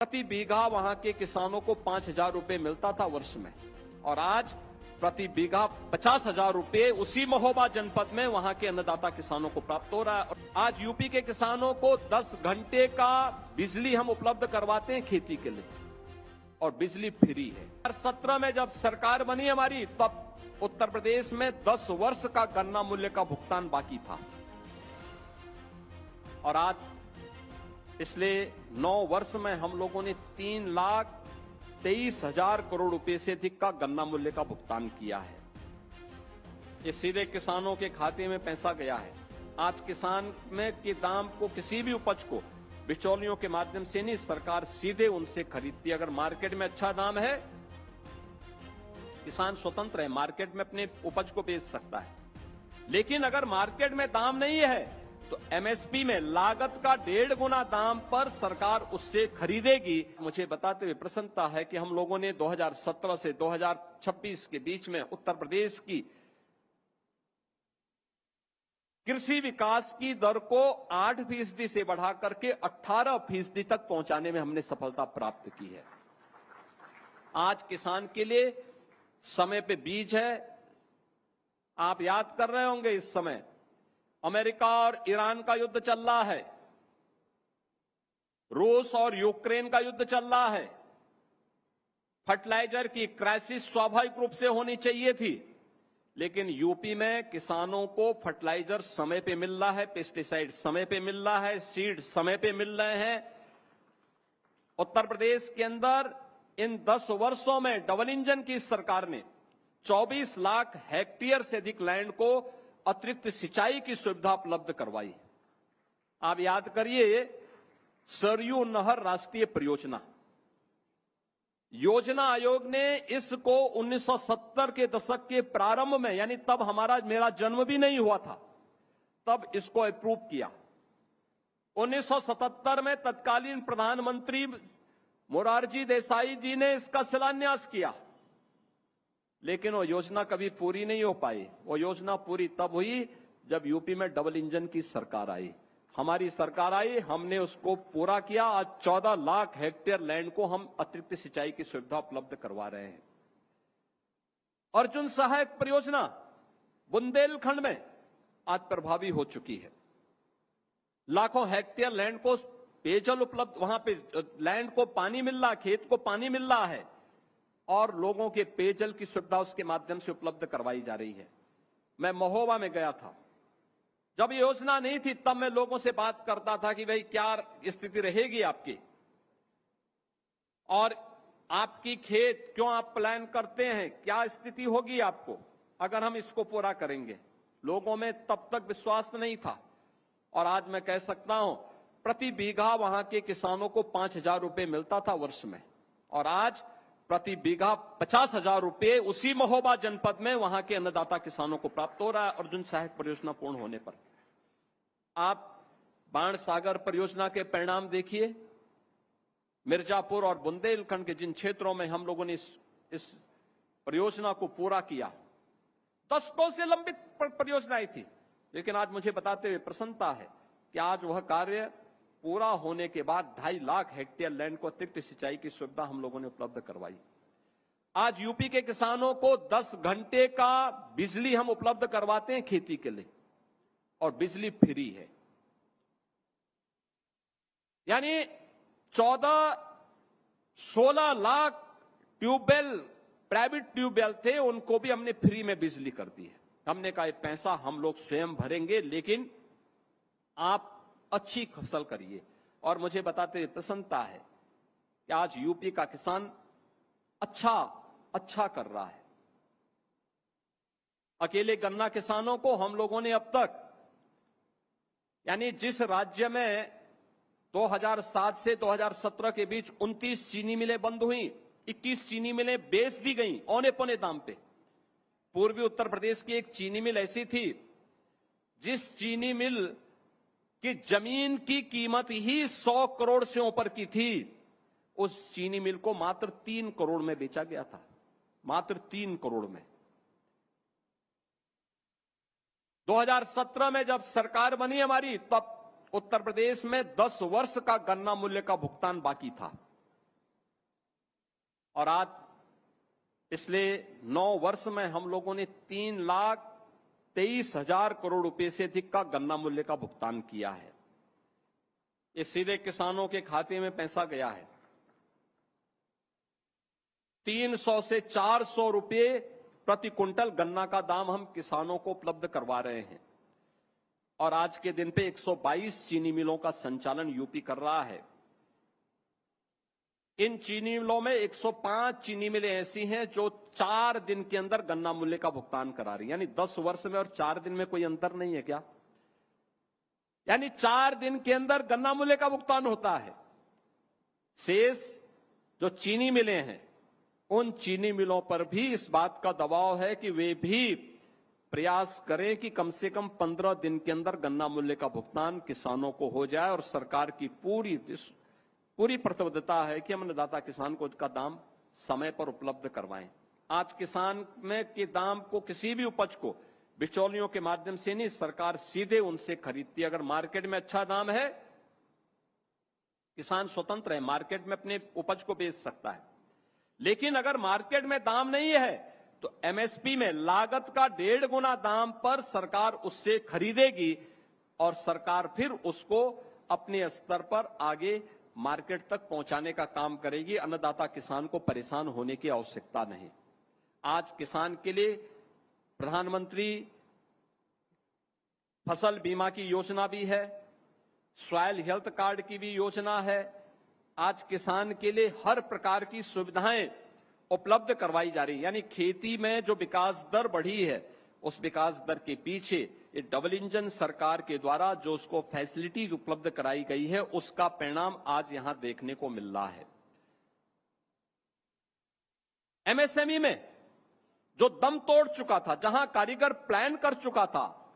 प्रति बीघा वहां के किसानों को 5,000 रुपए मिलता था वर्ष में, और आज प्रति बीघा 50,000 रुपए उसी महोबा जनपद में वहां के अन्नदाता किसानों को प्राप्त हो रहा है। आज यूपी के किसानों को 10 घंटे का बिजली हम उपलब्ध करवाते हैं खेती के लिए, और बिजली फ्री है। 2017 में जब सरकार बनी हमारी, तब उत्तर प्रदेश में 10 वर्ष का गन्ना मूल्य का भुगतान बाकी था, और आज पिछले 9 वर्ष में हम लोगों ने 3,23,000 करोड़ रुपए से अधिक का गन्ना मूल्य का भुगतान किया है। ये सीधे किसानों के खाते में पैसा गया है। आज किसान में के दाम को, किसी भी उपज को बिचौलियों के माध्यम से नहीं, सरकार सीधे उनसे खरीदती है। अगर मार्केट में अच्छा दाम है, किसान स्वतंत्र है, मार्केट में अपने उपज को बेच सकता है। लेकिन अगर मार्केट में दाम नहीं है तो एमएसपी में लागत का 1.5 गुना दाम पर सरकार उससे खरीदेगी। मुझे बताते हुए प्रसन्नता है कि हम लोगों ने 2017 से 2026 के बीच में उत्तर प्रदेश की कृषि विकास की दर को 8% से बढ़ा करके 18% तक पहुंचाने में हमने सफलता प्राप्त की है। आज किसान के लिए समय पे बीज है। आप याद कर रहे होंगे, इस समय अमेरिका और ईरान का युद्ध चल रहा है, रूस और यूक्रेन का युद्ध चल रहा है। फर्टिलाइजर की क्राइसिस स्वाभाविक रूप से होनी चाहिए थी, लेकिन यूपी में किसानों को फर्टिलाइजर समय पे मिल रहा है, पेस्टिसाइड समय पे मिल रहा है, सीड समय पे मिल रहे हैं। उत्तर प्रदेश के अंदर इन 10 वर्षों में डबल इंजन की सरकार ने 24 लाख हेक्टेयर से अधिक लैंड को अतिरिक्त सिंचाई की सुविधा उपलब्ध करवाई। आप याद करिए, सरयू नहर राष्ट्रीय परियोजना योजना आयोग ने इसको 1970 के दशक के प्रारंभ में, यानी तब मेरा जन्म भी नहीं हुआ था, तब इसको अप्रूव किया। 1977 में तत्कालीन प्रधानमंत्री मोरारजी देसाई जी ने इसका शिलान्यास किया, लेकिन वो योजना कभी पूरी नहीं हो पाई। वो योजना पूरी तब हुई जब यूपी में डबल इंजन की सरकार आई। हमारी सरकार आई, हमने उसको पूरा किया। आज 14 लाख हेक्टेयर लैंड को हम अतिरिक्त सिंचाई की सुविधा उपलब्ध करवा रहे हैं। अर्जुन सहायक परियोजना बुंदेलखंड में आज प्रभावी हो चुकी है। लाखों हेक्टेयर लैंड को पेयजल उपलब्ध, वहां पे लैंड को पानी मिल रहा, खेत को पानी मिल रहा है, और लोगों के पेयजल की सुविधा उसके माध्यम से उपलब्ध करवाई जा रही है। मैं महोबा में गया था, जब ये योजना नहीं थी, तब मैं लोगों से बात करता था कि भाई क्या स्थिति रहेगी आपकी, और आपकी खेत क्यों आप प्लान करते हैं, क्या स्थिति होगी आपको अगर हम इसको पूरा करेंगे। लोगों में तब तक विश्वास नहीं था, और आज मैं कह सकता हूं, प्रति बीघा वहां के किसानों को 5,000 रुपए मिलता था वर्ष में, और आज प्रति बीघा 50,000 रुपए उसी महोबा जनपद में वहां के अन्नदाता किसानों को प्राप्त हो रहा है। अर्जुन सहायक परियोजना पूर्ण होने पर आप बाण सागर परियोजना के परिणाम देखिए। मिर्जापुर और बुंदेलखंड के जिन क्षेत्रों में हम लोगों ने इस परियोजना को पूरा किया, दशकों से लंबित परियोजनाएं थी, लेकिन आज मुझे बताते हुए प्रसन्नता है कि आज वह कार्य पूरा होने के बाद 2.5 लाख हेक्टेयर लैंड को अतिरिक्त सिंचाई की सुविधा हम लोगों ने उपलब्ध करवाई। आज यूपी के किसानों को 10 घंटे का बिजली हम उपलब्ध करवाते हैं खेती के लिए, और बिजली फ्री है। यानी 16 लाख ट्यूबवेल, प्राइवेट ट्यूबवेल थे, उनको भी हमने फ्री में बिजली कर दी है। हमने कहा पैसा हम लोग स्वयं भरेंगे, लेकिन आप अच्छी फसल करिए। और मुझे बताते हुए प्रसन्नता है कि आज यूपी का किसान अच्छा कर रहा है। अकेले गन्ना किसानों को हम लोगों ने अब तक, यानी जिस राज्य में 2007 से 2017 के बीच 29 चीनी मिलें बंद हुई, 21 चीनी मिलें बेच दी गई औने पौने दाम पे। पूर्वी उत्तर प्रदेश की एक चीनी मिल ऐसी थी जिस चीनी मिल की जमीन की कीमत ही 100 करोड़ से ऊपर की थी, उस चीनी मिल को मात्र 3 करोड़ में बेचा गया था, मात्र 3 करोड़ में। 2017 में जब सरकार बनी हमारी, तब उत्तर प्रदेश में 10 वर्ष का गन्ना मूल्य का भुगतान बाकी था, और आज पिछले 9 वर्ष में हम लोगों ने 3,23,000 करोड़ रुपए से अधिक का गन्ना मूल्य का भुगतान किया है। ये सीधे किसानों के खाते में पैसा गया है। 300 से 400 रुपए प्रति क्विंटल गन्ना का दाम हम किसानों को उपलब्ध करवा रहे हैं। और आज के दिन पे 122 चीनी मिलों का संचालन यूपी कर रहा है। इन चीनी मिलों में 105 चीनी मिलें ऐसी हैं जो 4 दिन के अंदर गन्ना मूल्य का भुगतान करा रही, यानी 10 वर्ष में और 4 दिन में कोई अंतर नहीं है क्या? यानी 4 दिन के अंदर गन्ना मूल्य का भुगतान होता है। शेष जो चीनी मिलें हैं, उन चीनी मिलों पर भी इस बात का दबाव है कि वे भी प्रयास करें कि कम से कम 15 दिन के अंदर गन्ना मूल्य का भुगतान किसानों को हो जाए। और सरकार की पूरी प्रतिबद्धता है कि हम अन्नदाता किसान को उसका दाम समय पर उपलब्ध करवाएं। आज किसान में के दाम को, किसी भी उपज को बिचौलियों के माध्यम से नहीं, सरकार सीधे उनसे खरीदती है। अगर मार्केट में अच्छा दाम है, किसान स्वतंत्र है, मार्केट में अपने उपज को बेच सकता है। लेकिन अगर मार्केट में दाम नहीं है तो एमएसपी में लागत का 1.5 गुना दाम पर सरकार उससे खरीदेगी और सरकार फिर उसको अपने स्तर पर आगे मार्केट तक पहुंचाने का काम करेगी। अन्नदाता किसान को परेशान होने की आवश्यकता नहीं। आज किसान के लिए प्रधानमंत्री फसल बीमा की योजना भी है, सॉइल हेल्थ कार्ड की भी योजना है। आज किसान के लिए हर प्रकार की सुविधाएं उपलब्ध करवाई जा रही है। यानी खेती में जो विकास दर बढ़ी है, उस विकास दर के पीछे ये डबल इंजन सरकार के द्वारा जो उसको फैसिलिटी उपलब्ध कराई गई है, उसका परिणाम आज यहां देखने को मिल रहा है। एमएसएमई में जो दम तोड़ चुका था, जहां कारीगर प्लान कर चुका था,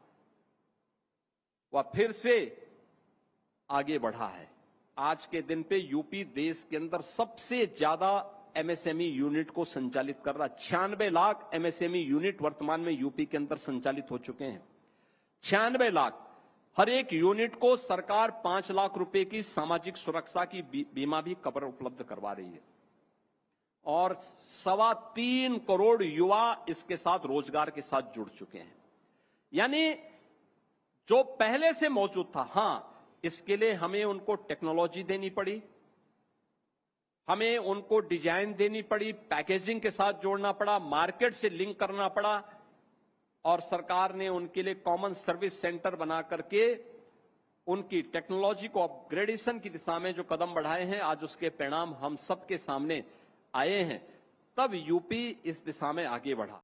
वह फिर से आगे बढ़ा है। आज के दिन पे यूपी देश के अंदर सबसे ज्यादा एमएसएमई यूनिट को संचालित कर रहा। 96 लाख एमएसएमई यूनिट वर्तमान में यूपी के अंदर संचालित हो चुके हैं। 96 लाख। हर एक यूनिट को सरकार 5 लाख रुपए की सामाजिक सुरक्षा की बीमा भी कवर उपलब्ध करवा रही है। और 3.25 करोड़ युवा इसके साथ रोजगार के साथ जुड़ चुके हैं। यानी जो पहले से मौजूद था, हां, इसके लिए हमें उनको टेक्नोलॉजी देनी पड़ी, हमें उनको डिजाइन देनी पड़ी, पैकेजिंग के साथ जोड़ना पड़ा, मार्केट से लिंक करना पड़ा। और सरकार ने उनके लिए कॉमन सर्विस सेंटर बना करके उनकी टेक्नोलॉजी को अपग्रेडेशन की दिशा में जो कदम बढ़ाए हैं, आज उसके परिणाम हम सबके सामने आए हैं। तब यूपी इस दिशा में आगे बढ़ा।